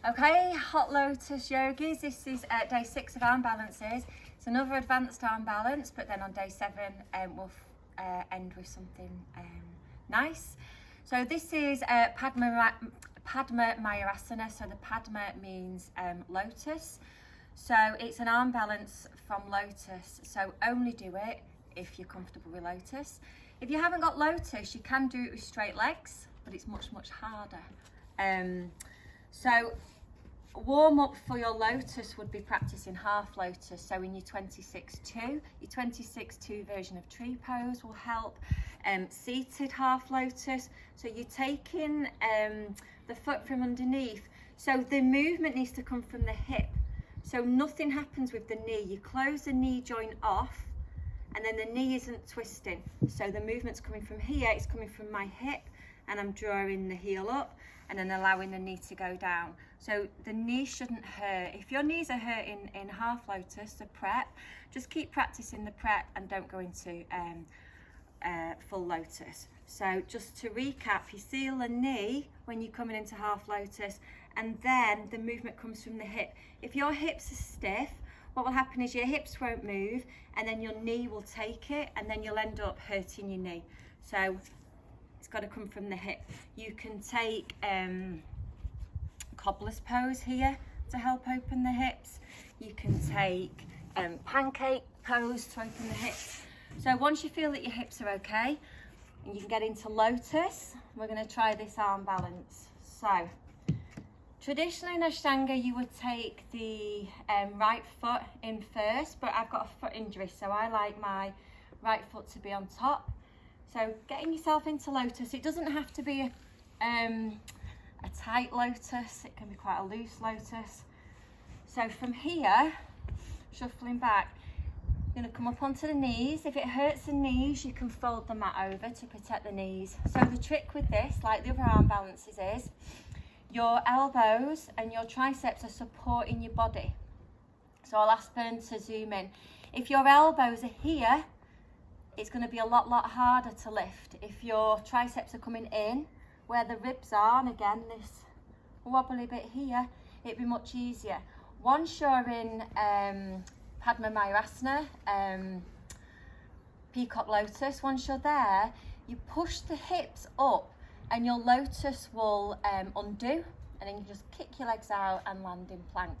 Okay, Hot Lotus Yogis. This is day 6 of arm balances. It's another advanced arm balance, but then on day 7 we'll end with something nice. So this is Padma Mayurasana. So the Padma means lotus. So it's an arm balance from lotus. So only do it if you're comfortable with lotus. If you haven't got lotus, you can do it with straight legs, but it's much harder. So warm up for your lotus would be practicing half lotus. So in your 26-2, your 26-2 version of tree pose will help. Seated half lotus, so you're taking the foot from underneath. So the movement needs to come from the hip. So nothing happens with the knee. You close the knee joint off and then the knee isn't twisting. So the movement's coming from here, it's coming from my hip, and I'm drawing the heel up and then allowing the knee to go down. So the knee shouldn't hurt. If your knees are hurting in half lotus, the prep, just keep practicing the prep and don't go into full lotus. So just to recap, you seal the knee when you're coming into half lotus, and then the movement comes from the hip. If your hips are stiff, what will happen is your hips won't move, and then your knee will take it, and then you'll end up hurting your knee. So it's got to come from the hip. You can take cobbler's pose here to help open the hips. You can take pancake pose to open the hips. So once you feel that your hips are okay, and you can get into lotus, we're going to try this arm balance. So traditionally in Ashtanga you would take the right foot in first, but I've got a foot injury, so I like my right foot to be on top. So getting yourself into lotus, it doesn't have to be a tight lotus, it can be quite a loose lotus. So from here, shuffling back, you're going to come up onto the knees. If it hurts the knees, you can fold the mat over to protect the knees. So the trick with this, like the other arm balances, is your elbows and your triceps are supporting your body. So I'll ask Ben to zoom in. If your elbows are here, it's going to be a lot harder to lift. If your triceps are coming in where the ribs are, and again this wobbly bit here, it'd be much easier. Once you're in Padma Mayurasana, Peacock Lotus, once you're there, you push the hips up and your lotus will undo, and then you just kick your legs out and land in plank.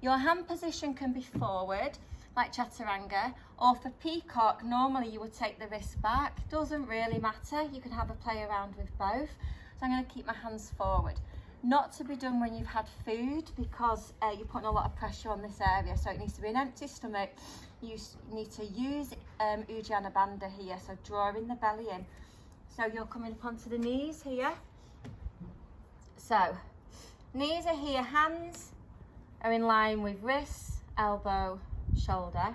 Your hand position can be forward, like chaturanga, or for peacock, normally you would take the wrist back. Doesn't really matter, you can have a play around with both. So I'm going to keep my hands forward. Not to be done when you've had food, because you're putting a lot of pressure on this area, so it needs to be an empty stomach. You need to use Ujjana Bandha here, so drawing the belly in. So you're coming up onto the knees here. So knees are here, hands are in line with wrists, elbow, shoulder.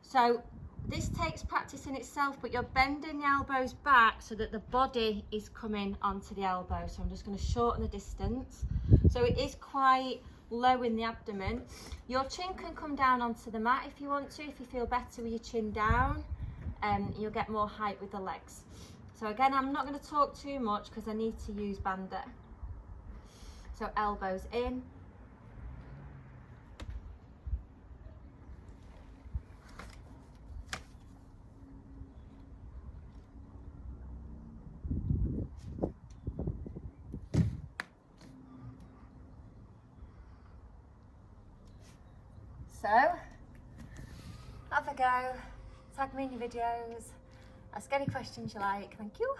So this takes practice in itself, but you're bending the elbows back so that the body is coming onto the elbow. So I'm just going to shorten the distance. So it is quite low in the abdomen. Your chin can come down onto the mat if you want to, if you feel better with your chin down, and you'll get more height with the legs. So again, I'm not going to talk too much because I need to use bandha. So elbows in. So, have a go, tag me in your videos, ask any questions you like, thank you.